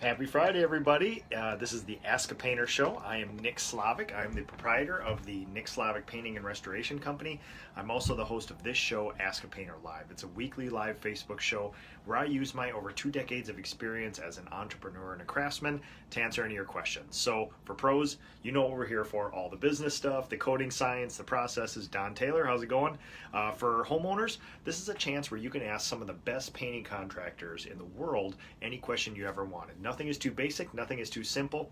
Happy Friday, everybody. This is the Ask a Painter show. I am Nick Slavic. I'm the proprietor of the Nick Slavic Painting and Restoration Company. I'm also the host of this show, Ask a Painter Live. It's a weekly live Facebook show where I use my over 2 decades of experience as an entrepreneur and a craftsman to answer any of your questions. So for pros, you know what we're here for, all the business stuff, the coding science, the processes. Don Taylor, how's it going? For homeowners, this is a chance where you can ask some of the best painting contractors in the world any question you ever wanted. Nothing is too basic, nothing is too simple.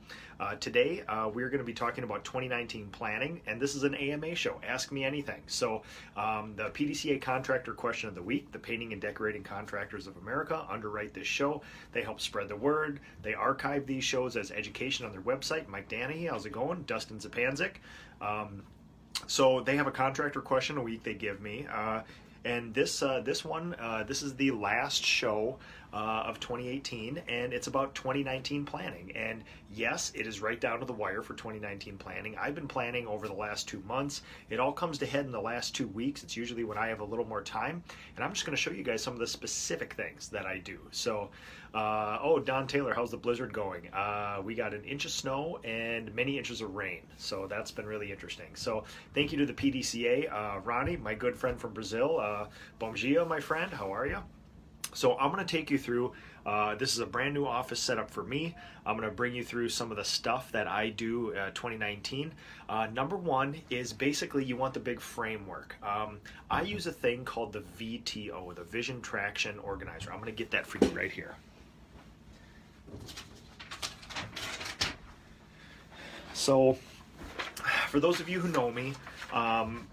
Today, we're going to be talking about 2019 planning, and this is an AMA show, Ask Me Anything. So the PDCA Contractor Question of the Week, the Painting and Decorating Contractors of America underwrite this show. They help spread the word. They archive these shows as education on their website. Mike Danahy, how's it going? Dustin Zapanzik. So they have a contractor question a week they give me. And this is the last show of 2018, and it's about 2019 planning. And yes, it is right down to the wire for 2019 planning. I've been planning over the last 2 months. It all comes to head in the last 2 weeks. It's usually when I have a little more time, and I'm just going to show you guys some of the specific things that I do. So, oh, Don Taylor, how's the blizzard going? We got 1 inch of snow and many inches of rain, so that's been really interesting. So thank you to the PDCA. Ronnie, my good friend from Brazil. Bom dia, my friend, how are you? So I'm going to take you through, this is a brand new office setup for me. I'm going to bring you through some of the stuff that I do 2019. Number one is basically you want the big framework. I use a thing called the VTO, the Vision Traction Organizer. I'm going to get that for you right here. So for those of you who know me,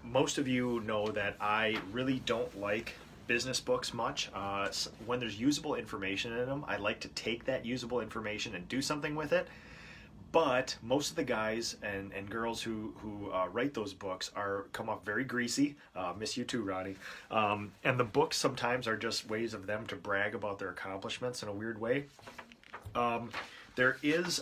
most of you know that I really don't like business books much. When there's usable information in them, I like to take that usable information and do something with it. But most of the guys and girls who write those books come off very greasy. Miss you too, Ronnie. And the books sometimes are just ways of them to brag about their accomplishments in a weird way.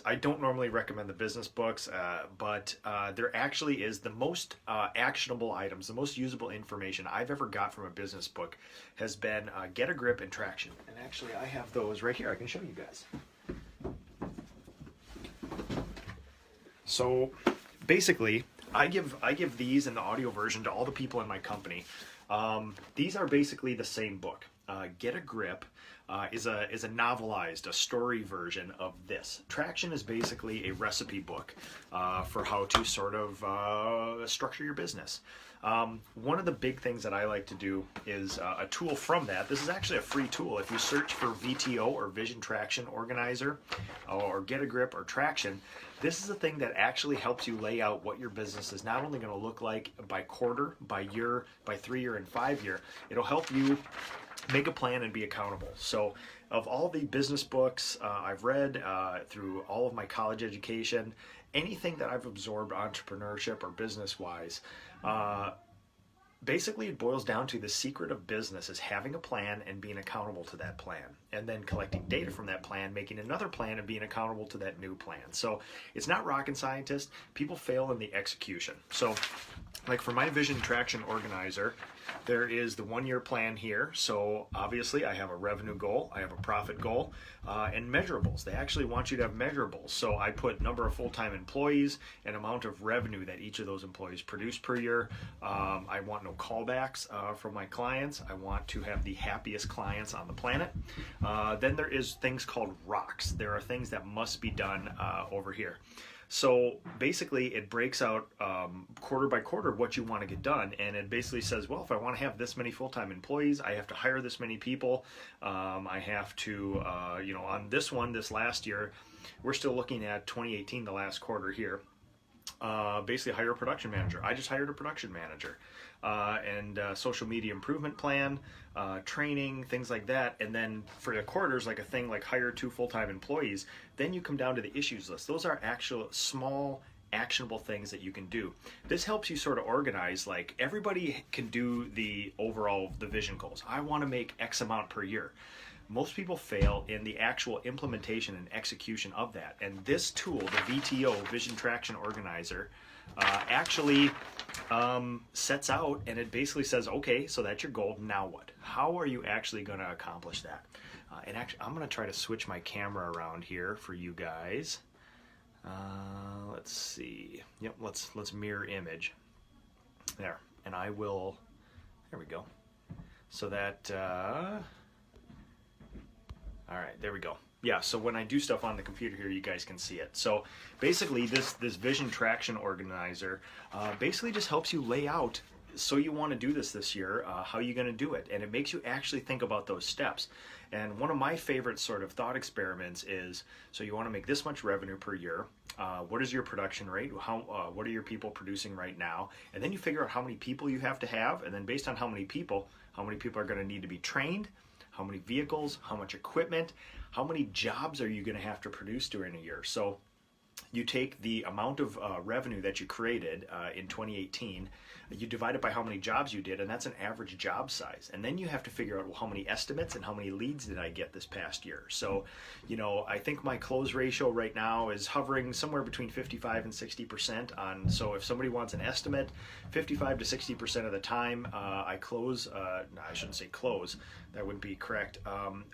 I don't normally recommend the business books, but there actually is the most actionable items, the most usable information I've ever got from a business book has been Get a Grip and Traction. And actually I have those right here. I can show you guys. So basically I give these in the audio version to all the people in my company. These are basically the same book. Get a Grip is a novelized, a story version of this. Traction is basically a recipe book for how to sort of structure your business. One of the big things that I like to do is a tool from that. This is actually a free tool. If you search for VTO or Vision Traction Organizer or Get a Grip or Traction, this is a thing that actually helps you lay out what your business is not only going to look like by quarter, by year, by 3-year and 5-year. It'll help you make a plan and be accountable. So of all the business books I've read through all of my college education, anything that I've absorbed entrepreneurship or business wise, basically it boils down to the secret of business is having a plan and being accountable to that plan, and then collecting data from that plan, making another plan, and being accountable to that new plan. So it's not rocket scientist. People fail in the execution. So like for my Vision Traction Organizer, there is the 1-year plan here. So obviously I have a revenue goal, I have a profit goal, and measurables. They actually want you to have measurables. So I put number of full-time employees and amount of revenue that each of those employees produce per year. I want no callbacks from my clients. I want to have the happiest clients on the planet. Then there is things called rocks. There are things that must be done over here. So basically it breaks out quarter by quarter what you want to get done, and it basically says, well, if I want to have this many full-time employees, I have to hire this many people. I have to, on this one, this last year, we're still looking at 2018, the last quarter here. Basically hire a production manager. I just hired a production manager. And social media improvement plan, training, things like that. And then for the quarters, like a thing like hire 2 full-time employees, then you come down to the issues list. Those are actual small actionable things that you can do. This helps you sort of organize, like everybody can do the vision goals. I want to make X amount per year. Most people fail in the actual implementation and execution of that. And this tool, the VTO, Vision Traction Organizer, actually sets out, and it basically says, okay, so that's your goal, now what? How are you actually going to accomplish that? And actually, I'm going to try to switch my camera around here for you guys. Let's see. Yep, let's mirror image. There, and I will. There we go. So that. All right, there we go. Yeah, so when I do stuff on the computer here, you guys can see it. So basically, this Vision Traction Organizer basically just helps you lay out. So you want to do this year, how are you going to do it? And it makes you actually think about those steps. And one of my favorite sort of thought experiments is, so you want to make this much revenue per year. What is your production rate? What are your people producing right now? And then you figure out how many people you have to have. And then based on how many people are going to need to be trained, how many vehicles, how much equipment, how many jobs are you going to have to produce during a year? So you take the amount of revenue that you created in 2018, you divide it by how many jobs you did, and that's an average job size. And then you have to figure out, well, how many estimates and how many leads did I get this past year? So, you know, I think my close ratio right now is hovering somewhere between 55 and 60% on, so if somebody wants an estimate, 55 to 60% of the time I close, no, I shouldn't say close, that wouldn't be correct.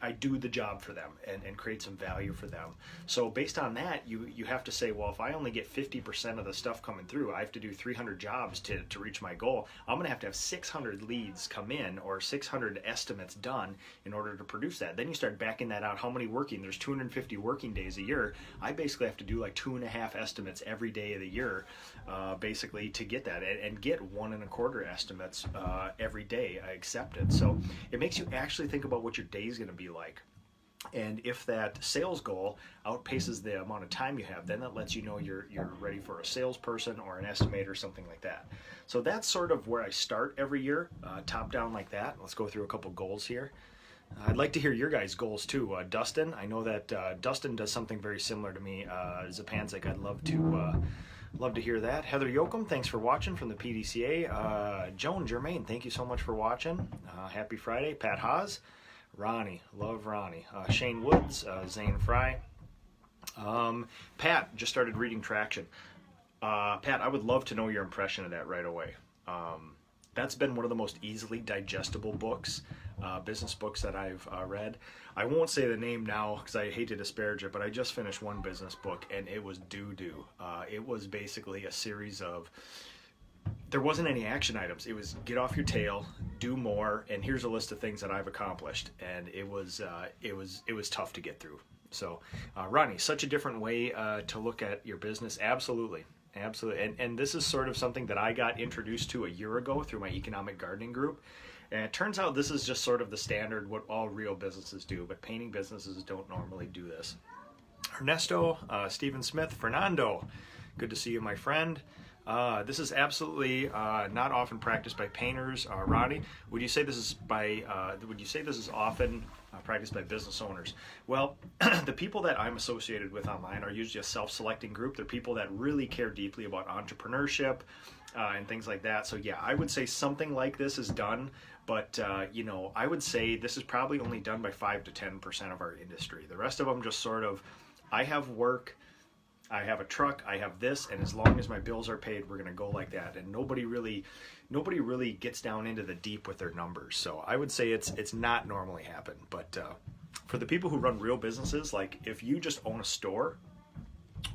I do the job for them and create some value for them. So based on that, you have to say, well, if I only get 50% of the stuff coming through, I have to do 300 jobs to reach my goal. I'm going to have 600 leads come in or 600 estimates done in order to produce that. Then you start backing that out. How many working? There's 250 working days a year. I basically have to do like 2.5 estimates every day of the year, basically to get that, and get 1.25 estimates every day accepted. So it makes you actually think about what your day is going to be like. And if that sales goal outpaces the amount of time you have, then that lets you know you're ready for a salesperson or an estimator, something like that. So that's sort of where I start every year, top down like that. Let's go through a couple goals here. I'd like to hear your guys' goals too. Dustin, I know that Dustin does something very similar to me. Zapanzik, I'd love to hear that. Heather Yoakum, thanks for watching from the PDCA. Joan Germain, thank you so much for watching. Happy Friday. Pat Haas. Ronnie, love Ronnie. Shane Woods, Zane Fry. Pat just started reading Traction. Pat, I would love to know your impression of that right away. That's been one of the most easily digestible books, business books that I've read. I won't say the name now because I hate to disparage it, but I just finished one business book and it was doo-doo. It was basically a series of, there wasn't any action items. It was get off your tail, do more, and here's a list of things that I've accomplished. And it was tough to get through. So, Ronnie, such a different way to look at your business. Absolutely. And this is sort of something that I got introduced to a year ago through my economic gardening group. And it turns out this is just sort of the standard, what all real businesses do, but painting businesses don't normally do this. Ernesto, Stephen Smith, Fernando, good to see you, my friend. This is absolutely not often practiced by painters. Roddy, would you say this is often practiced by business owners? Well, the people that I'm associated with online are usually a self-selecting group. They're people that really care deeply about entrepreneurship and things like that. So yeah, I would say something like this is done, but you know, I would say this is probably only done by 5 to 10% of our industry. The rest of them just sort of, I have work, I have a truck, I have this, and as long as my bills are paid, we're going to go like that. And nobody really gets down into the deep with their numbers. So I would say it's not normally happen. But for the people who run real businesses, like if you just own a store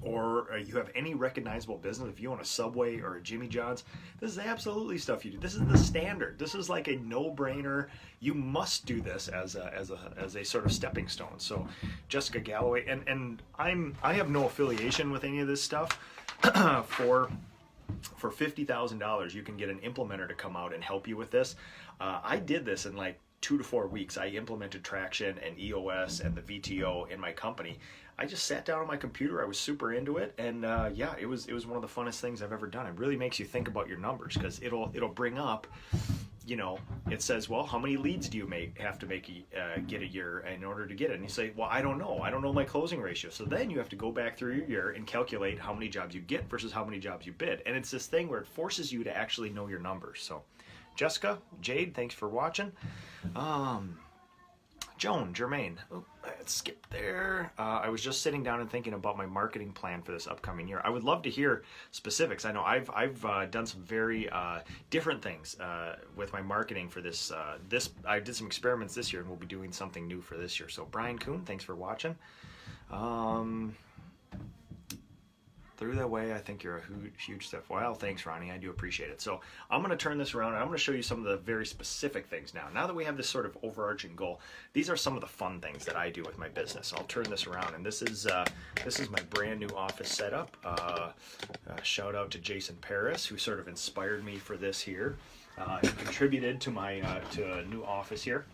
or you have any recognizable business, if you own a Subway or a Jimmy John's, this is absolutely stuff you do. This is the standard. This is like a no-brainer. You must do this as a sort of stepping stone. So Jessica Galloway, and I have no affiliation with any of this stuff. For $50,000, you can get an implementer to come out and help you with this. I did this in like 2 to 4 weeks. I implemented Traction and EOS and the VTO in my company. I just sat down on my computer. I was super into it, and yeah, it was one of the funnest things I've ever done. It really makes you think about your numbers because it'll bring up, you know, it says, well, how many leads do you have to get a year in order to get it? And you say, well, I don't know my closing ratio. So then you have to go back through your year and calculate how many jobs you get versus how many jobs you bid. And it's this thing where it forces you to actually know your numbers. So Jessica, Jade, thanks for watching. Joan Germain. Oh, let's skip there. I was just sitting down and thinking about my marketing plan for this upcoming year. I would love to hear specifics. I know I've done some very different things with my marketing for this. I did some experiments this year, and we'll be doing something new for this year. So Brian Kuhn, thanks for watching. Through that way, I think you're a huge step. Well, thanks, Ronnie. I do appreciate it. So I'm going to turn this around, and I'm going to show you some of the very specific things now. Now that we have this sort of overarching goal, these are some of the fun things that I do with my business. I'll turn this around, and this is my brand new office setup. Shout out to Jason Paris, who sort of inspired me for this here, and contributed to my to a new office here.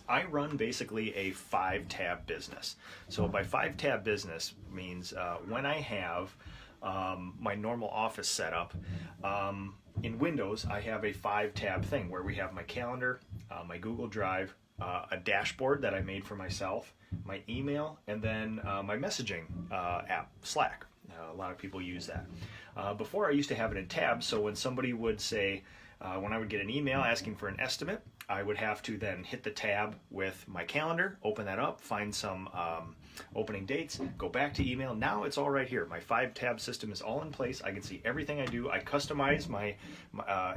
I run basically a 5-tab business. So by 5-tab business means when I have my normal office setup, in Windows I have a 5-tab thing where we have my calendar, my Google Drive, a dashboard that I made for myself, my email, and then my messaging app, Slack. A lot of people use that. Before I used to have it in tabs, so when somebody would say, when I would get an email asking for an estimate, I would have to then hit the tab with my calendar, open that up, find some opening dates, go back to email. Now it's all right here. My 5-tab system is all in place. I can see everything I do. I customize my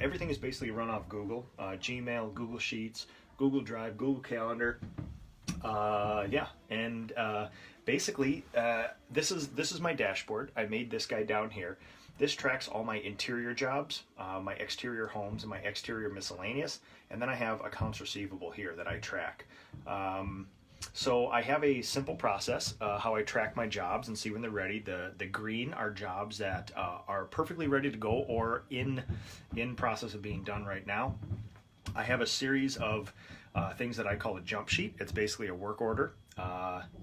everything is basically run off Google, Gmail, Google Sheets, Google Drive, Google Calendar. And basically this is my dashboard. I made this guy down here. This tracks all my interior jobs, my exterior homes, and my exterior miscellaneous, and then I have accounts receivable here that I track. So I have a simple process how I track my jobs and see when they're ready. The green are jobs that are perfectly ready to go or in process of being done right now. I have a series of things that I call a jump sheet. It's basically a work order.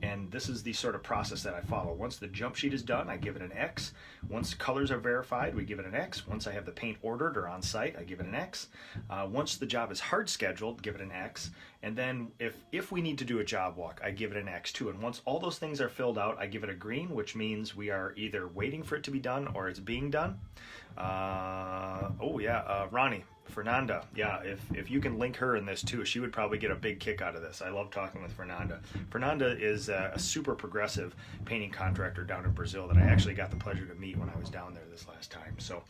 And this is the sort of process that I follow. Once the jump sheet is done, I give it an X. Once colors are verified, we give it an X. Once I have the paint ordered or on site, I give it an X. Once the job is hard scheduled, give it an X. And then if we need to do a job walk, I give it an X too. And once all those things are filled out, I give it a green, which means we are either waiting for it to be done or it's being done. Ronnie. Fernanda, yeah, if you can link her in this too, she would probably get a big kick out of this. I love talking with Fernanda. Fernanda is a super progressive painting contractor down in Brazil that I actually got the pleasure to meet when I was down there this last time. So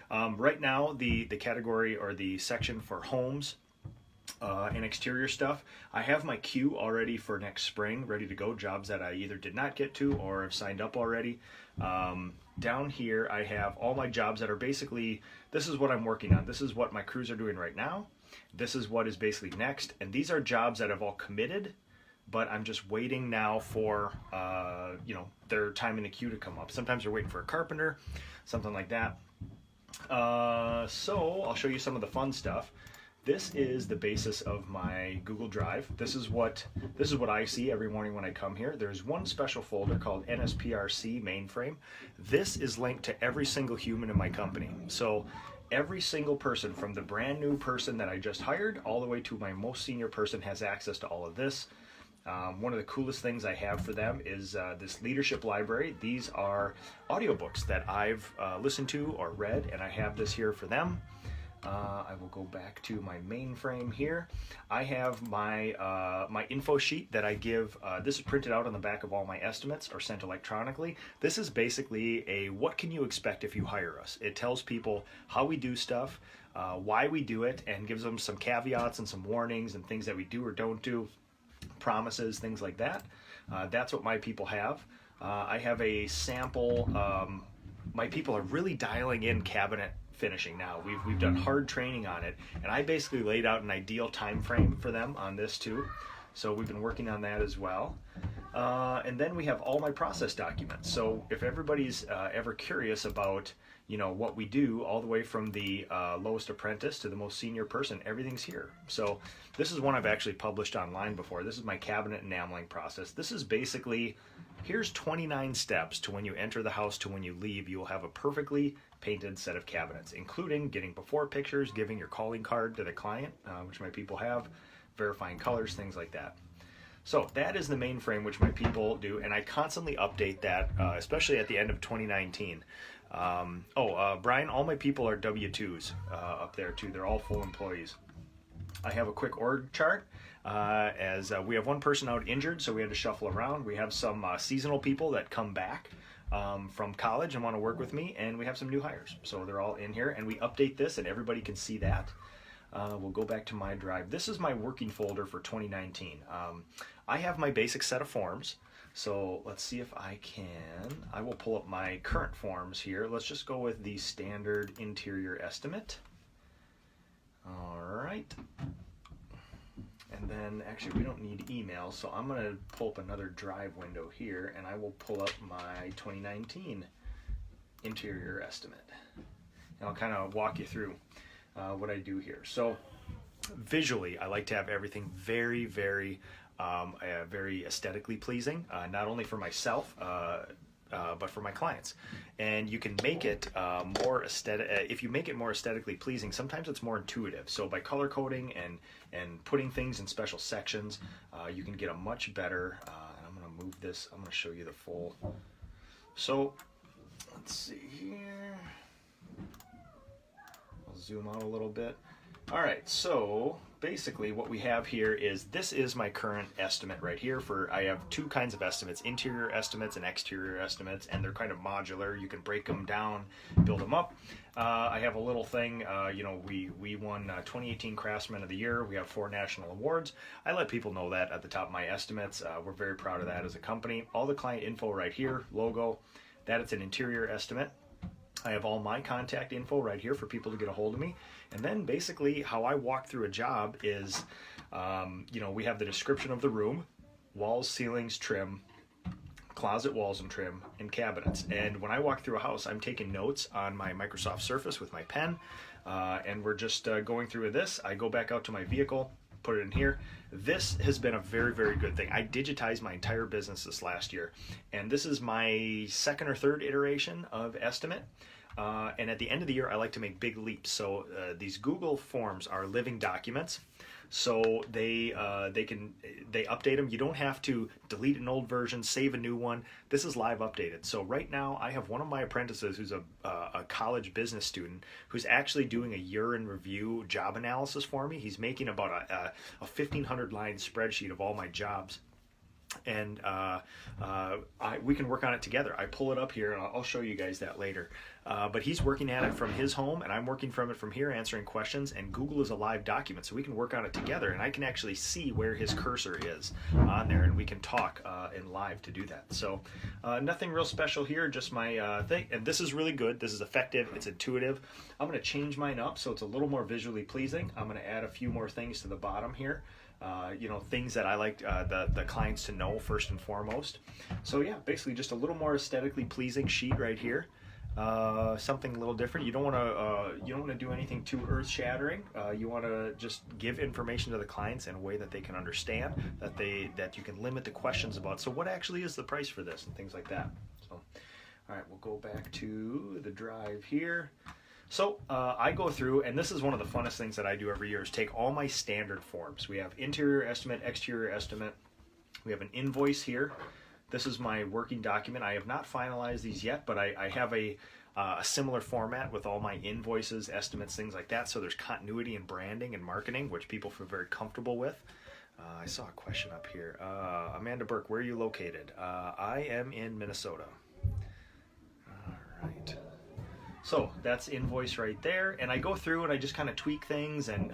right now, the category or the section for homes and exterior stuff, I have my queue already for next spring, ready to go, jobs that I either did not get to or have signed up already. Down here, I have all my jobs that are basically, this is what I'm working on. This is what my crews are doing right now. This is what is basically next. And these are jobs that have all committed, but I'm just waiting now for, their time in the queue to come up. Sometimes they're waiting for a carpenter, something like that. So I'll show you some of the fun stuff. This is the basis of my Google Drive. This is what I see every morning when I come here. There's one special folder called NSPRC mainframe. This is linked to every single human in my company. So every single person, from the brand new person that I just hired all the way to my most senior person, has access to all of this. One of the coolest things I have for them is this leadership library. These are audiobooks that I've listened to or read, and I have this here for them. I will go back to my mainframe here. I have my my info sheet that I give. This is printed out on the back of all my estimates or sent electronically. This is basically a what can you expect if you hire us. It tells people how we do stuff, why we do it, and gives them some caveats and some warnings and things that we do or don't do, promises, things like that. That's what my people have. I have a sample. My people are really dialing in cabinet finishing now. We've done hard training on it, and I basically laid out an ideal time frame for them on this too. So we've been working on that as well. And then we have all my process documents. So if everybody's ever curious about what we do, all the way from the lowest apprentice to the most senior person, everything's here. So this is one I've actually published online before. This is my cabinet enameling process. This is basically, here's 29 steps to when you enter the house to when you leave. You will have a perfectly painted set of cabinets, including getting before pictures, giving your calling card to the client, which my people have, verifying colors, things like that. So that is the mainframe which my people do, and I constantly update that, especially at the end of 2019. Brian, all my people are W-2s up there too. They're all full employees. I have a quick org chart. as we have one person out injured, so we had to shuffle around. We have some seasonal people that come back from college and want to work with me, and we have some new hires. So they're all in here, and we update this, and everybody can see that. We'll go back to my drive. This is my working folder for 2019. I have my basic set of forms. So let's see if I will pull up my current forms here. Let's just go with the standard interior estimate. All right. And then actually we don't need email, so I'm going to pull up another drive window here, and I will pull up my 2019 interior estimate. And I'll kind of walk you through what I do here. So visually, I like to have everything very, very aesthetically pleasing, not only for myself, but for my clients. And you can make it more aesthetic. If you make it more aesthetically pleasing, sometimes it's more intuitive. So by color coding and putting things in special sections, you can get a much better, and I'm going to move this, I'm going to show you the full. So let's see here. I'll zoom out a little bit. All right, so basically what we have here is, this is my current estimate right here. I have two kinds of estimates, interior estimates and exterior estimates, and they're kind of modular. You can break them down, build them up. I have a little thing, we won 2018 Craftsman of the Year. We have 4 national awards. I let people know that at the top of my estimates. We're very proud of that as a company. All the client info right here, logo, that it's an interior estimate. I have all my contact info right here for people to get a hold of me. And then basically how I walk through a job is, we have the description of the room, walls, ceilings, trim, closet walls and trim, and cabinets. And when I walk through a house, I'm taking notes on my Microsoft Surface with my pen, and we're just going through this. I go back out to my vehicle, put it in here. This has been a very, very good thing. I digitized my entire business this last year, and this is my second or third iteration of estimate. And at the end of the year, I like to make big leaps. So these Google Forms are living documents. So they update them. You don't have to delete an old version, save a new one. This is live updated. So right now, I have one of my apprentices who's a college business student who's actually doing a year in review job analysis for me. He's making about a 1,500 line spreadsheet of all my jobs. And we can work on it together. I pull it up here, and I'll show you guys that later. But he's working at it from his home, and I'm working from it from here, answering questions. And Google is a live document, so we can work on it together. And I can actually see where his cursor is on there, and we can talk in live to do that. So nothing real special here, just my thing. And this is really good. This is effective. It's intuitive. I'm going to change mine up so it's a little more visually pleasing. I'm going to add a few more things to the bottom here. Things that I like the clients to know first and foremost. So yeah, basically just a little more aesthetically pleasing sheet right here. Something a little different. You don't want to do anything too earth-shattering. You want to just give information to the clients in a way that they can understand, that you can limit the questions about. So what actually is the price for this and things like that. So, all right, we'll go back to the drive here. So I go through, and this is one of the funnest things that I do every year, is take all my standard forms. We have interior estimate, exterior estimate. We have an invoice here. This is my working document. I have not finalized these yet, but I have a similar format with all my invoices, estimates, things like that. So there's continuity in branding and marketing, which people feel very comfortable with. I saw a question up here. Amanda Burke, where are you located? I am in Minnesota. All right. So that's invoice right there, and I go through and I just kind of tweak things and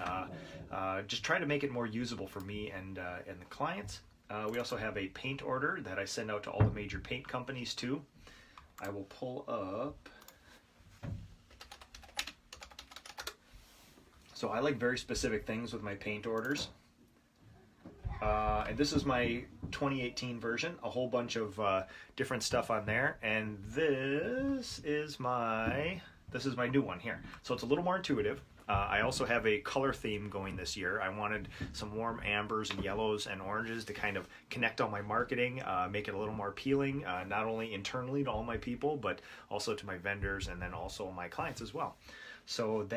just try to make it more usable for me and the clients. We also have a paint order that I send out to all the major paint companies too. I will pull up. So I like very specific things with my paint orders. And this is my 2018 version, a whole bunch of different stuff on there. And this is my new one here. So it's a little more intuitive. I also have a color theme going this year. I wanted some warm ambers and yellows and oranges to kind of connect all my marketing, make it a little more appealing, not only internally to all my people, but also to my vendors and then also my clients as well. So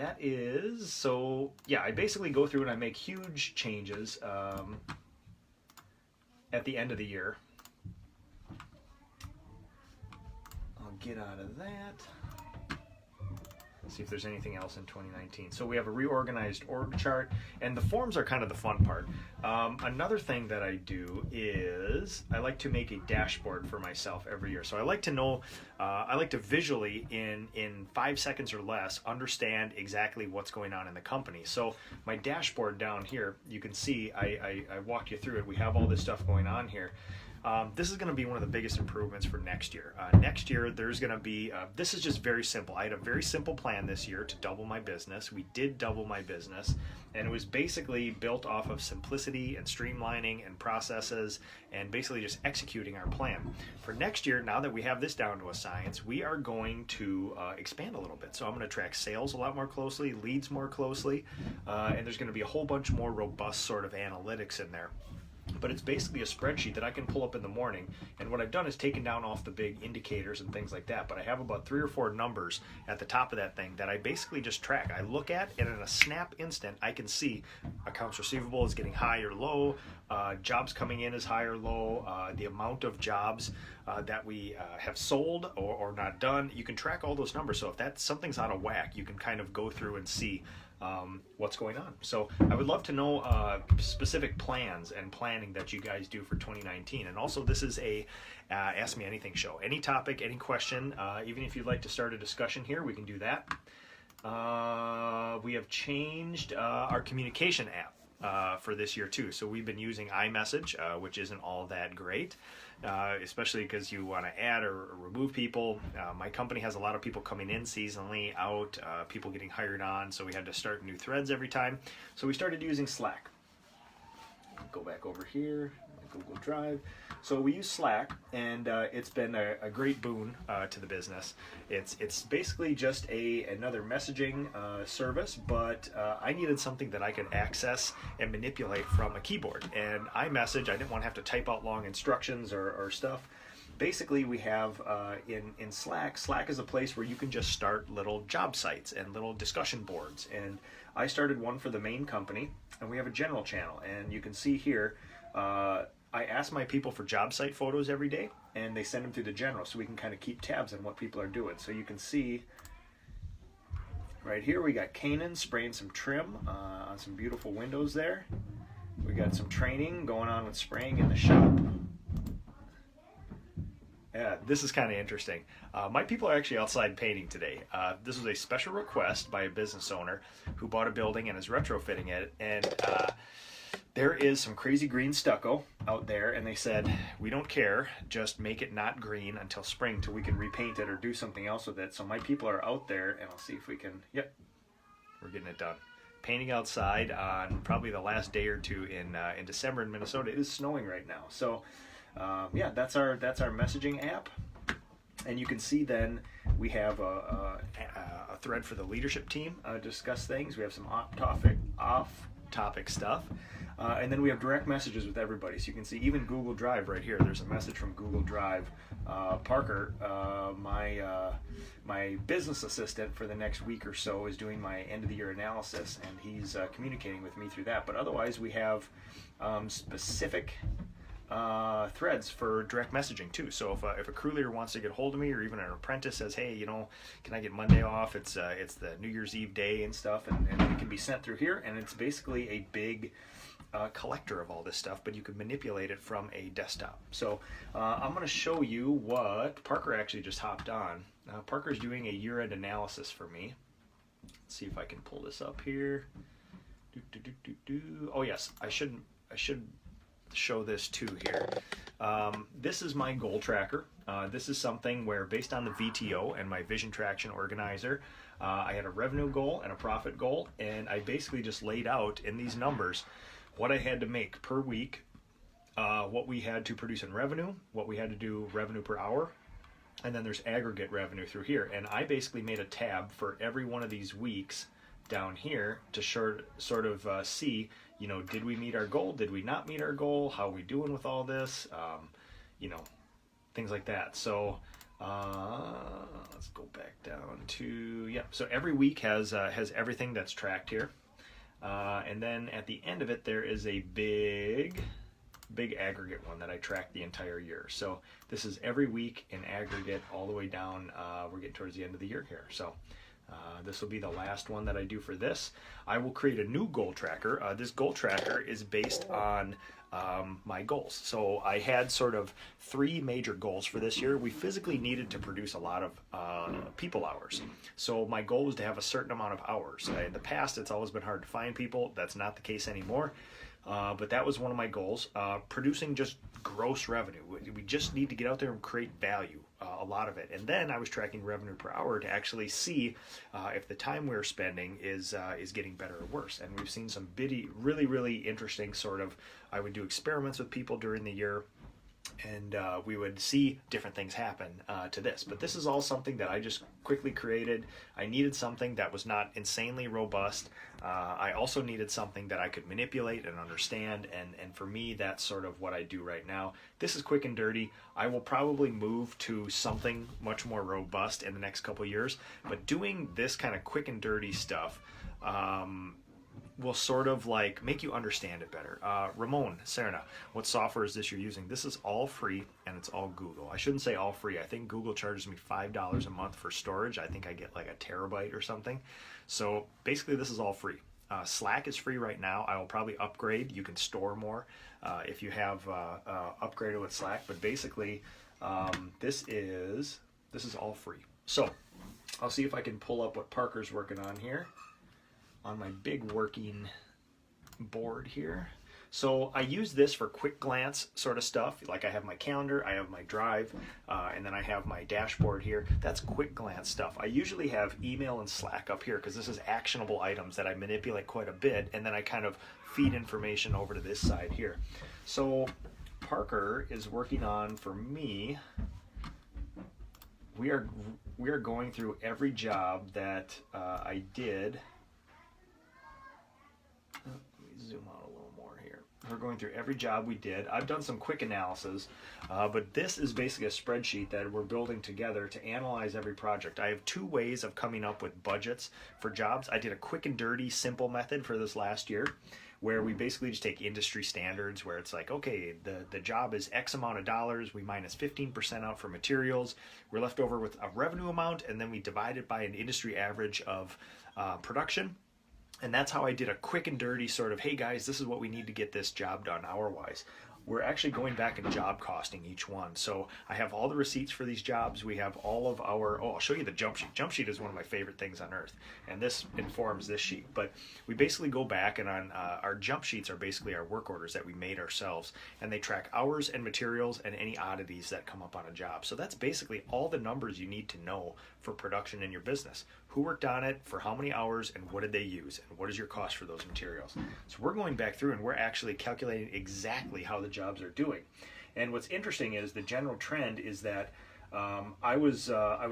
yeah, I basically go through and I make huge changes at the end of the year. I'll get out of that. see if there's anything else in 2019. So we have a reorganized org chart, and the forms are kind of the fun part. Another thing that I do is I like to make a dashboard for myself every year. So I like to know, I like to visually in 5 seconds or less understand exactly what's going on in the company. So my dashboard down here, you can see I walked you through it. We have all this stuff going on here. This is going to be one of the biggest improvements for next year. Next year, there's going to be, this is just very simple. I had a very simple plan this year to double my business. We did double my business, and it was basically built off of simplicity and streamlining and processes and basically just executing our plan. For next year, now that we have this down to a science, we are going to expand a little bit. So I'm going to track sales a lot more closely, leads more closely, and there's going to be a whole bunch more robust sort of analytics in there. But it's basically a spreadsheet that I can pull up in the morning, and what I've done is taken down off the big indicators and things like that, but I have about 3 or 4 numbers at the top of that thing that I basically just track. I look at, and in a snap instant I can see accounts receivable is getting high or low, jobs coming in is high or low, the amount of jobs that we have sold or not done. You can track all those numbers, so if something's out of whack, you can kind of go through and see what's going on. So I would love to know specific plans and planning that you guys do for 2019. And also, this is a Ask Me Anything show. Any topic, any question, even if you'd like to start a discussion here, we can do that. We have changed our communication app for this year too. So we've been using iMessage, which isn't all that great. Especially because you want to add or remove people. My company has a lot of people coming in seasonally, out, people getting hired on, so we had to start new threads every time. So we started using Slack. Go back over here, Google Drive. So we use Slack, and it's been a great boon to the business. It's basically just another messaging service, but I needed something that I could access and manipulate from a keyboard. And iMessage, I didn't want to have to type out long instructions or stuff. Basically, we have in Slack is a place where you can just start little job sites and little discussion boards. And I started one for the main company, and we have a general channel. And you can see here, I ask my people for job site photos every day, and they send them through the general, so we can kind of keep tabs on what people are doing. So you can see right here we got Kanan spraying some trim on some beautiful windows there. We got some training going on with spraying in the shop. Yeah, this is kind of interesting. My people are actually outside painting today. This was a special request by a business owner who bought a building and is retrofitting it, and there is some crazy green stucco out there, and they said, we don't care, just make it not green until spring till we can repaint it or do something else with it. So my people are out there, and I'll see if we can, yep, we're getting it done. Painting outside on probably the last day or two in December in Minnesota. It is snowing right now. So yeah, that's our messaging app. And you can see then we have a thread for the leadership team, discuss things. We have some off-topic stuff. And then we have direct messages with everybody. So you can see even Google Drive right here. There's a message from Google Drive. Parker, my business assistant for the next week or so, is doing my end of the year analysis, and he's communicating with me through that. But otherwise, we have specific threads for direct messaging too. So if a crew leader wants to get hold of me, or even an apprentice says, hey, you know, can I get Monday off? It's the New Year's Eve day and stuff, and it can be sent through here. And it's basically a big collector of all this stuff, but you can manipulate it from a desktop. So I'm going to show you what Parker actually just hopped on. Parker's doing a year-end analysis for me. Let's see if I can pull this up here. Oh yes, I should show this too here. This is my goal tracker. This is something where, based on the VTO and my vision traction organizer, I had a revenue goal and a profit goal, and I basically just laid out in these numbers what I had to make per week, what we had to produce in revenue, what we had to do revenue per hour, and then there's aggregate revenue through here. And I basically made a tab for every one of these weeks down here to sort of see, you know, did we meet our goal? Did we not meet our goal? How are we doing with all this? You know, things like that. So let's go back down to, yeah. So every week has everything that's tracked here. And then at the end of it, there is a big aggregate one that I track the entire year. So this is every week in aggregate all the way down. We're getting towards the end of the year here. So This will be the last one that I do for this. I will create a new goal tracker. This goal tracker is based on my goals. So I had sort of 3 major goals for this year. We physically needed to produce a lot of people hours. So my goal was to have a certain amount of hours. In the past, it's always been hard to find people. That's not the case anymore. But that was one of my goals, producing just gross revenue. We just need to get out there and create value, a lot of it. And then I was tracking revenue per hour to actually see if the time we're spending is getting better or worse. And we've seen some really, really interesting sort of, I would do experiments with people during the year, and we would see different things happen to this. But this is all something that I just quickly created. I needed something that was not insanely robust. I also needed something that I could manipulate and understand, and for me, that's sort of what I do right now. This is quick and dirty. I will probably move to something much more robust in the next couple years, but doing this kind of quick and dirty stuff will sort of like make you understand it better. Ramon Serna, what software is this you're using? This is all free, and it's all Google. I shouldn't say all free. I think Google charges me $5 a month for storage. I think I get like a terabyte or something. So basically this is all free. Slack is free right now. I will probably upgrade. You can store more if you have upgraded with Slack, but basically this is all free. So I'll see if I can pull up what Parker's working on here on my big working board here. So I use this for quick glance sort of stuff. Like I have my calendar, I have my drive, and then I have my dashboard here. That's quick glance stuff. I usually have email and Slack up here because this is actionable items that I manipulate quite a bit, and then I kind of feed information over to this side here. So Parker is working on, for me, we are going through every job that I did. Let me zoom out a little more here. We're going through every job we did. I've done some quick analysis, but this is basically a spreadsheet that we're building together to analyze every project. I have 2 ways of coming up with budgets for jobs. I did a quick and dirty, simple method for this last year, where we basically just take industry standards, where it's like, okay, the job is X amount of dollars, we minus 15% out for materials, we're left over with a revenue amount, and then we divide it by an industry average of production. And that's how I did a quick and dirty sort of, hey guys, this is what we need to get this job done hour-wise. We're actually going back and job costing each one. So I have all the receipts for these jobs. We have all of our, I'll show you the jump sheet. Jump sheet is one of my favorite things on earth. And this informs this sheet. But we basically go back, and on our jump sheets are basically our work orders that we made ourselves. And they track hours and materials and any oddities that come up on a job. So that's basically all the numbers you need to know for production in your business. Who worked on it, for how many hours, and what did they use, and what is your cost for those materials. So we're going back through and we're actually calculating exactly how the jobs are doing. And what's interesting is the general trend is that I was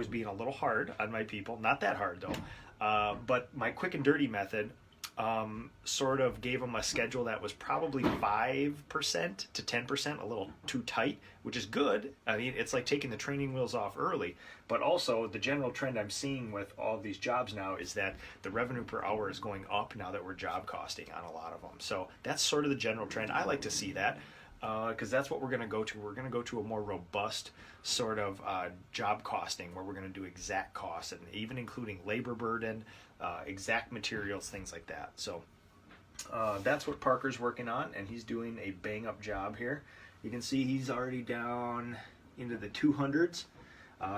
being a little hard on my people, not that hard though, but my quick and dirty method sort of gave them a schedule that was probably 5% to 10%, a little too tight, which is good. I mean, it's like taking the training wheels off early, but also the general trend I'm seeing with all of these jobs now is that the revenue per hour is going up now that we're job costing on a lot of them. So that's sort of the general trend. I like to see that because that's what we're going to go to. We're going to go to a more robust sort of job costing where we're going to do exact costs, and even including labor burden, exact materials, things like that. So that's what Parker's working on, and he's doing a bang up job here. You can see he's already down into the 200s.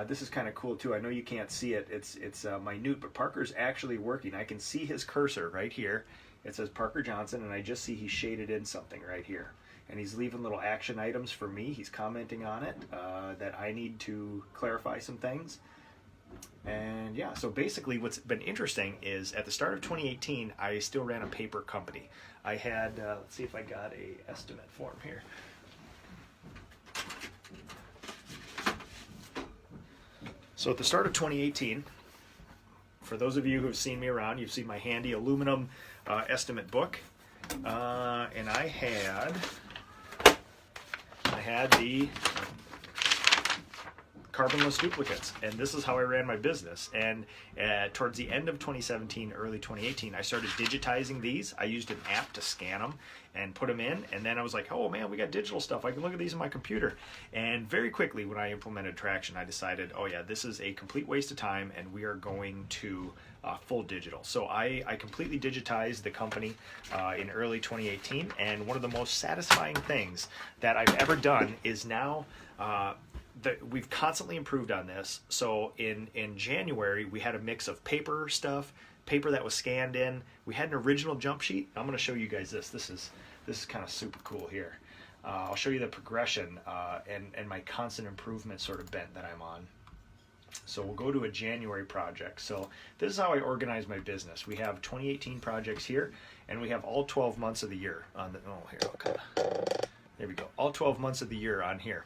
This is kind of cool too. I know you can't see it. It's minute, but Parker's actually working. I can see his cursor right here. It says Parker Johnson, and I just see he shaded in something right here. And he's leaving little action items for me. He's commenting on it that I need to clarify some things. And yeah, so basically what's been interesting is at the start of 2018, I still ran a paper company. I had, let's see if I got a estimate form here. So at the start of 2018, for those of you who have seen me around, you've seen my handy aluminum estimate book. And I had the carbonless duplicates, and this is how I ran my business. And towards the end of 2017, early 2018, I started digitizing these. I used an app to scan them and put them in, and then I was like, oh man, we got digital stuff. I can look at these on my computer. And very quickly, when I implemented Traction, I decided, oh yeah, this is a complete waste of time, and we are going to full digital. So I completely digitized the company in early 2018, and one of the most satisfying things that I've ever done is now we've constantly improved on this. So in January, we had a mix of paper stuff, paper that was scanned in. We had an original jump sheet. I'm going to show you guys this. This is kind of super cool here. I'll show you the progression and my constant improvement sort of bent that I'm on. So we'll go to a January project. So this is how I organize my business. We have 2018 projects here, and we have all 12 months of the year on the, there we go. All 12 months of the year on here.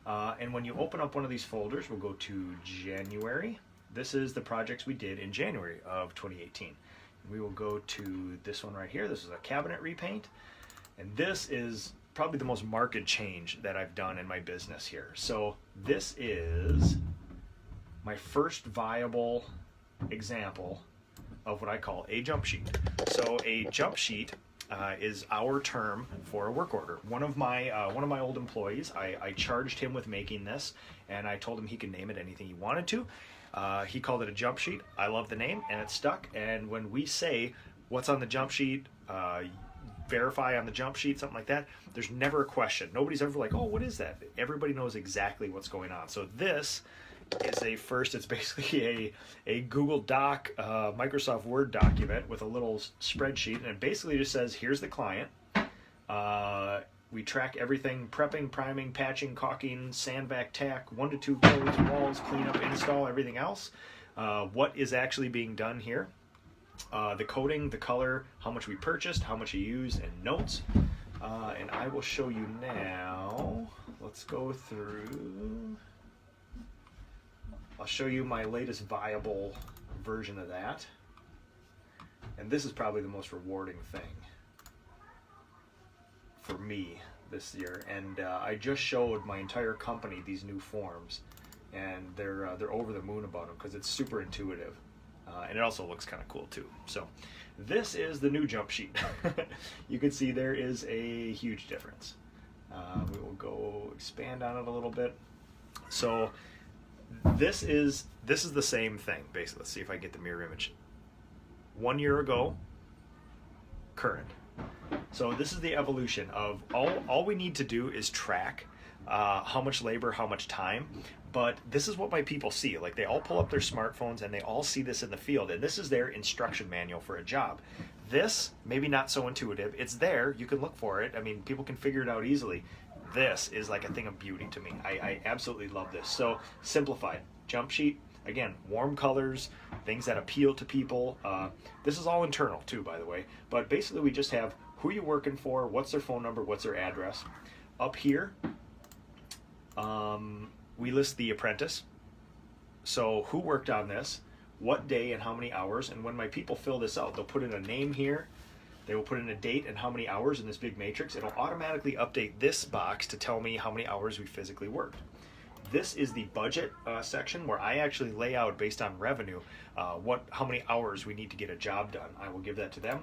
And when you open up one of these folders, we'll go to January. This is the projects we did in January of 2018. We will go to this one right here. This is a cabinet repaint. And this is probably the most marked change that I've done in my business here. So this is my first viable example of what I call a jump sheet. So a jump sheet is our term for a work order. One of my old employees, I charged him with making this, and I told him he could name it anything he wanted to. He called it a jump sheet. I love the name, and it stuck. And when we say what's on the jump sheet, verify on the jump sheet, something like that, there's never a question. Nobody's ever like, oh, what is that? Everybody knows exactly what's going on. So this is it's basically a Google Doc, Microsoft Word document with a little spreadsheet, and it basically just says, here's the client. We track everything: prepping, priming, patching, caulking, sandback, tack, 1 to 2 coats, walls, cleanup, install, everything else. What is actually being done here? The coating, the color, how much we purchased, how much you used, and notes. And I will show you now. Let's go through. I'll show you my latest viable version of that. And this is probably the most rewarding thing for me this year. And I just showed my entire company these new forms, and they're over the moon about them because it's super intuitive. And it also looks kind of cool too. So this is the new jump sheet. You can see there is a huge difference. We will go expand on it a little bit. So this is the same thing, basically. Let's see if I get the mirror image. 1 year ago, current. So this is the evolution of all we need to do is track how much labor, how much time. But this is what my people see. Like, they all pull up their smartphones and they all see this in the field, and this is their instruction manual for a job. This, maybe not so intuitive. It's there. You can look for it. I mean, people can figure it out easily. This is like a thing of beauty to me. I absolutely love this. So simplified jump sheet. Again, warm colors, things that appeal to people. This is all internal too, by the way. But basically, we just have who you're working for, what's their phone number, what's their address. Up here, we list the apprentice. So who worked on this, what day and how many hours. And when my people fill this out, they'll put in a name here. They will put in a date and how many hours in this big matrix. It'll automatically update this box to tell me how many hours we physically worked. This is the budget section where I actually lay out, based on revenue, how many hours we need to get a job done. I will give that to them.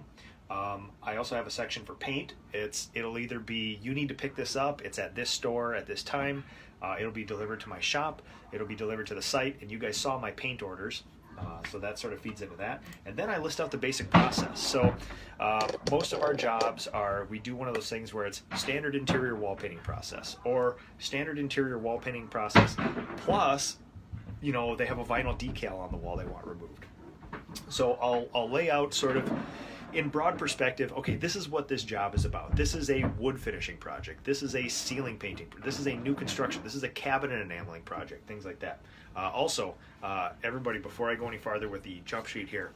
I also have a section for paint. It'll either be, you need to pick this up, it's at this store at this time, it'll be delivered to my shop, it'll be delivered to the site, and you guys saw my paint orders. So that sort of feeds into that. And then I list out the basic process. So most of our jobs we do one of those things where it's standard interior wall painting process, or standard interior wall painting process plus, they have a vinyl decal on the wall they want removed. So I'll lay out sort of in broad perspective, okay, this is what this job is about. This is a wood finishing project. This is a ceiling painting. This is a new construction. This is a cabinet enameling project, things like that. Also, everybody, before I go any farther with the jump sheet here,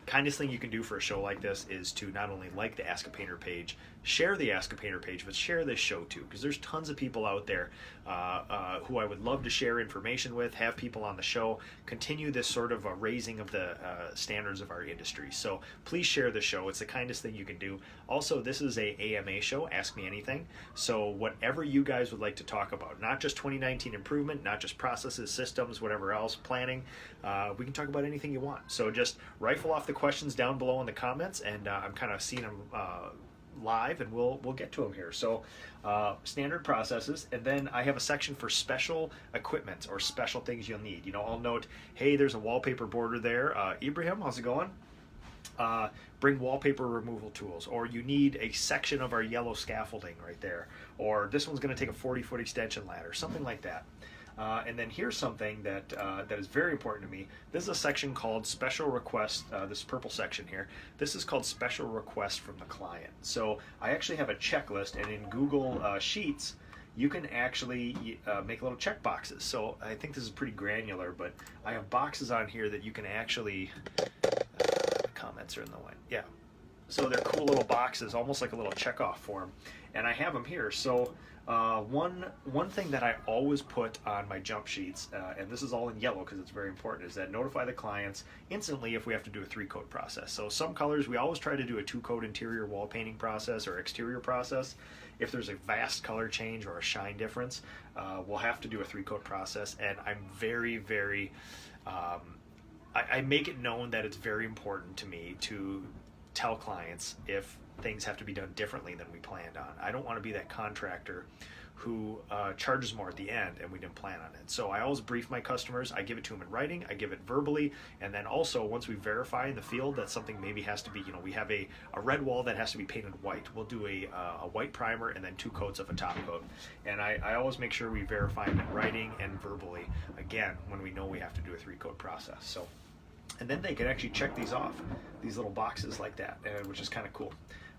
kindest thing you can do for a show like this is to not only like the Ask a Painter page, share the Ask a Painter page, but share this show too, because there's tons of people out there who I would love to share information with, have people on the show, continue this sort of a raising of the standards of our industry. So please share the show. It's the kindest thing you can do. Also, this is a AMA show, Ask Me Anything. So whatever you guys would like to talk about, not just 2019 improvement, not just processes, systems, whatever else, planning, we can talk about anything you want. So just rifle off the questions down below in the comments, and I'm kind of seeing them live, and we'll get to them here. So standard processes, and then I have a section for special equipment or special things you'll need. I'll note, hey, there's a wallpaper border there. Ibrahim, how's it going? Bring wallpaper removal tools, or you need a section of our yellow scaffolding right there, or this one's going to take a 40-foot extension ladder, something like that. And then here's something that that is very important to me. This is a section called Special Request, this purple section here. This is called Special Request from the Client. So I actually have a checklist, and in Google Sheets, you can actually make little check boxes. So I think this is pretty granular, but I have boxes on here that you can actually, comments are in the way. Yeah. So they're cool little boxes, almost like a little checkoff form. And I have them here. So one thing that I always put on my jump sheets, and this is all in yellow because it's very important, is that notify the clients instantly if we have to do a 3-coat process. So some colors, we always try to do a 2-coat interior wall painting process or exterior process. If there's a vast color change or a shine difference, we'll have to do a 3-coat process. And I'm very, very, I make it known that it's very important to me to tell clients if things have to be done differently than we planned on. I don't want to be that contractor who charges more at the end and we didn't plan on it. So I always brief my customers. I give it to them in writing, I give it verbally, and then also once we verify in the field that something maybe has to be, we have a red wall that has to be painted white. We'll do a white primer and then 2 coats of a top coat. And I always make sure we verify them in writing and verbally, again, when we know we have to do a 3-coat process. So, and then they can actually check these off, these little boxes like that, which is kind of cool.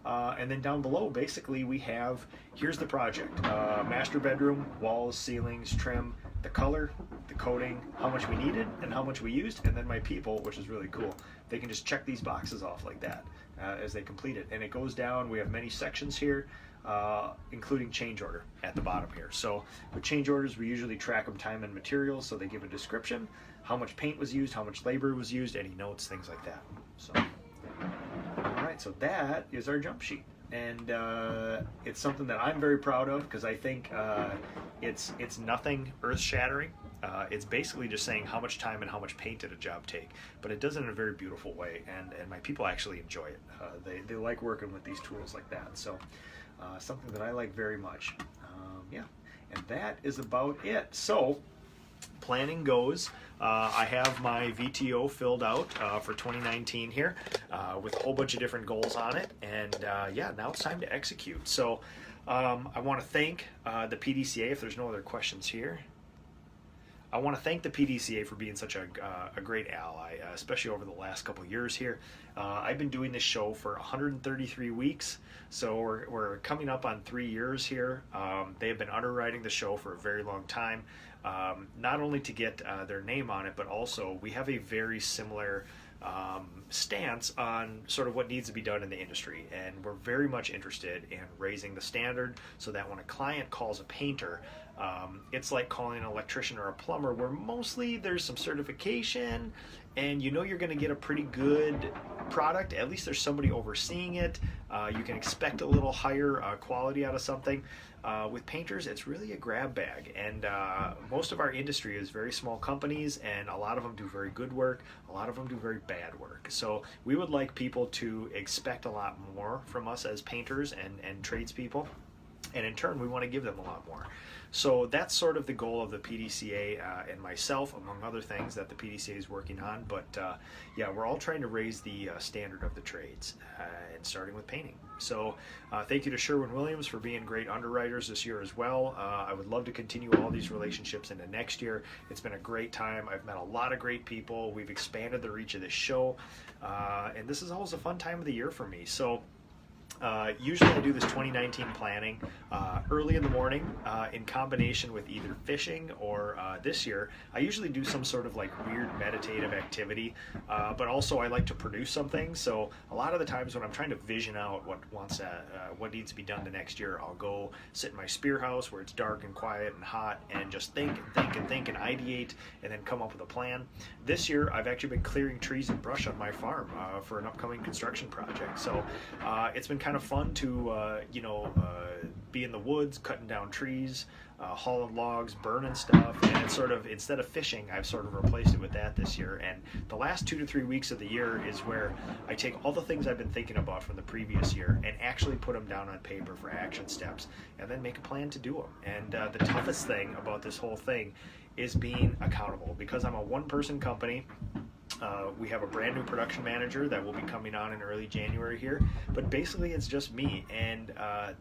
And then down below, basically, we have, here's the project. Master bedroom, walls, ceilings, trim, the color, the coating, how much we needed, and how much we used, and then my people, which is really cool. They can just check these boxes off like that as they complete it. And it goes down, we have many sections here, including change order at the bottom here. So with change orders, we usually track them time and materials, so they give a description, how much paint was used, how much labor was used, any notes, things like that. So, all right, so that is our jump sheet. And it's something that I'm very proud of because I think it's nothing earth-shattering. It's basically just saying how much time and how much paint did a job take, but it does it in a very beautiful way, and my people actually enjoy it. They like working with these tools like that, so something that I like very much. Yeah, and that is about it. So planning goes. I have my VTO filled out for 2019 here with a whole bunch of different goals on it, and yeah, now it's time to execute. So I want to thank the PDCA, if there's no other questions here. I want to thank the PDCA for being such a great ally, especially over the last couple years here. I've been doing this show for 133 weeks, so we're coming up on 3 years here. They have been underwriting the show for a very long time, not only to get their name on it, but also we have a very similar stance on sort of what needs to be done in the industry, and we're very much interested in raising the standard so that when a client calls a painter, it's like calling an electrician or a plumber, where mostly there's some certification and you know you're going to get a pretty good product. At least there's somebody overseeing it. You can expect a little higher quality out of something. With painters, it's really a grab bag, and most of our industry is very small companies, and a lot of them do very good work, a lot of them do very bad work. So we would like people to expect a lot more from us as painters and tradespeople, and in turn we want to give them a lot more. So that's sort of the goal of the PDCA and myself, among other things that the PDCA is working on. But yeah, we're all trying to raise the standard of the trades, and starting with painting. So thank you to Sherwin-Williams for being great underwriters this year as well. I would love to continue all these relationships into next year. It's been a great time. I've met a lot of great people. We've expanded the reach of this show, and this is always a fun time of the year for me. So Usually I do this 2019 planning early in the morning in combination with either fishing or this year I usually do some sort of like weird meditative activity, but also I like to produce something. So a lot of the times when I'm trying to vision out what needs to be done the next year, I'll go sit in my spear house where it's dark and quiet and hot and just think and think and think and ideate and then come up with a plan. This year I've actually been clearing trees and brush on my farm for an upcoming construction project. So it's been kind of fun to be in the woods cutting down trees, hauling logs, burning stuff, and it's sort of, instead of fishing, I've sort of replaced it with that this year. And the last 2 to 3 weeks of the year is where I take all the things I've been thinking about from the previous year and actually put them down on paper for action steps and then make a plan to do them. And the toughest thing about this whole thing is being accountable, because I'm a one-person company. We have a brand new production manager that will be coming on in early January here, but basically it's just me. And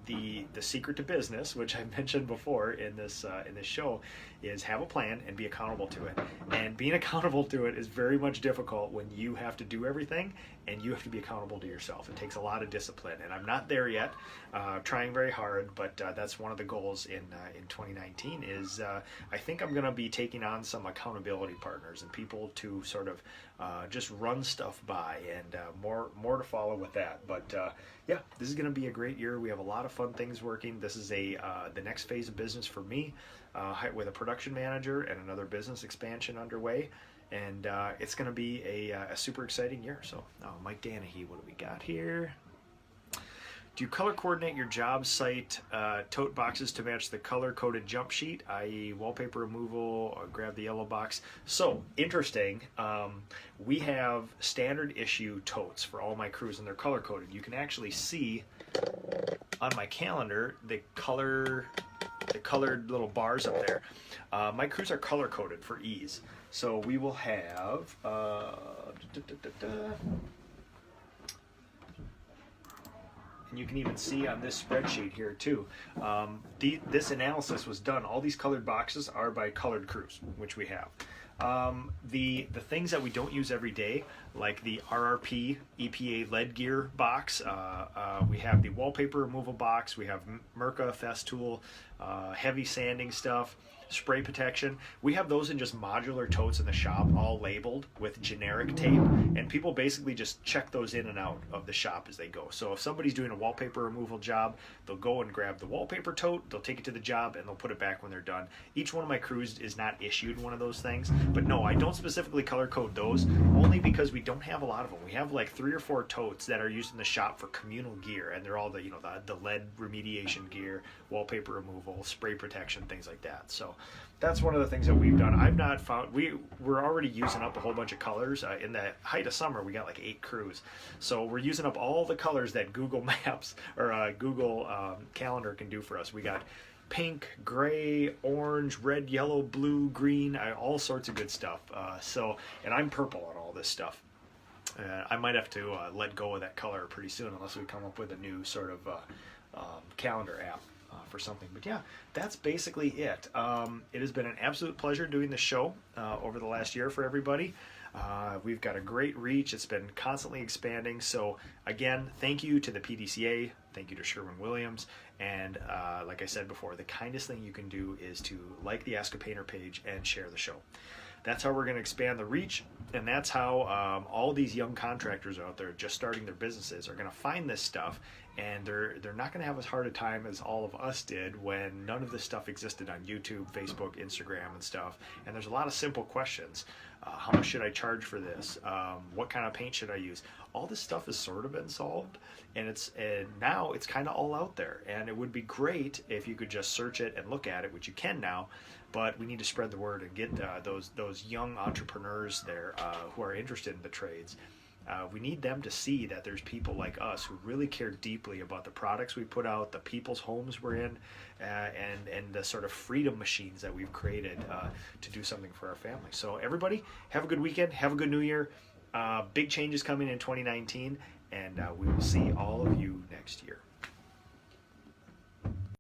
the secret to business, which I mentioned before in this show, is have a plan and be accountable to it. And being accountable to it is very much difficult when you have to do everything and you have to be accountable to yourself. It takes a lot of discipline, and I'm not there yet. Trying very hard, but that's one of the goals in 2019. Is I think I'm going to be taking on some accountability partners and people to sort of just run stuff by, and more to follow with that. But yeah, this is going to be a great year. We have a lot of fun things working. This is the next phase of business for me, with a production manager and another business expansion underway. And it's going to be a super exciting year. So, Mike Danahy, what do we got here? Do you color coordinate your job site tote boxes to match the color-coded jump sheet, i.e. wallpaper removal, or grab the yellow box? So, interesting. We have standard issue totes for all my crews, and they're color-coded. You can actually see on my calendar the colored little bars up there. My crews are color-coded for ease. So we will have and you can even see on this spreadsheet here too. This analysis was done. All these colored boxes are by colored crews, which we have. The things that we don't use every day, like the RRP EPA lead gear box, we have the wallpaper removal box, we have Mirka Festool, heavy sanding stuff, spray protection. We have those in just modular totes in the shop, all labeled with generic tape, and people basically just check those in and out of the shop as they go. So if somebody's doing a wallpaper removal job, they'll go and grab the wallpaper tote, they'll take it to the job, and they'll put it back when they're done. Each one of my crews is not issued one of those things, but no, I don't specifically color code those, only because we don't have a lot of them. We have like 3 or 4 totes that are used in the shop for communal gear, and they're all the lead remediation gear, wallpaper removal, spray protection, things like that. So that's one of the things that we've done. I've not found, we're already using up a whole bunch of colors. In the height of summer, we got like 8 crews. So we're using up all the colors that Google Maps or Google Calendar can do for us. We got pink, gray, orange, red, yellow, blue, green, all sorts of good stuff. And I'm purple on all this stuff. I might have to let go of that color pretty soon unless we come up with a new sort of calendar app for something. But yeah, that's basically it. It has been an absolute pleasure doing the show over the last year for everybody. We've got a great reach. It's been constantly expanding. So again, thank you to the PDCA. Thank you to Sherwin-Williams. And like I said before, the kindest thing you can do is to like the Ask a Painter page and share the show. That's how we're going to expand the reach, and that's how all these young contractors out there just starting their businesses are going to find this stuff, and they're not going to have as hard a time as all of us did when none of this stuff existed on YouTube, Facebook, Instagram, and stuff. And there's a lot of simple questions. How much should I charge for this? What kind of paint should I use? All this stuff has sort of been solved, and now it's kind of all out there. And it would be great if you could just search it and look at it, which you can now. But we need to spread the word and get those young entrepreneurs there who are interested in the trades. We need them to see that there's people like us who really care deeply about the products we put out, the people's homes we're in, and the sort of freedom machines that we've created to do something for our family. So everybody, have a good weekend. Have a good New Year. Big changes coming in 2019, and we will see all of you next year.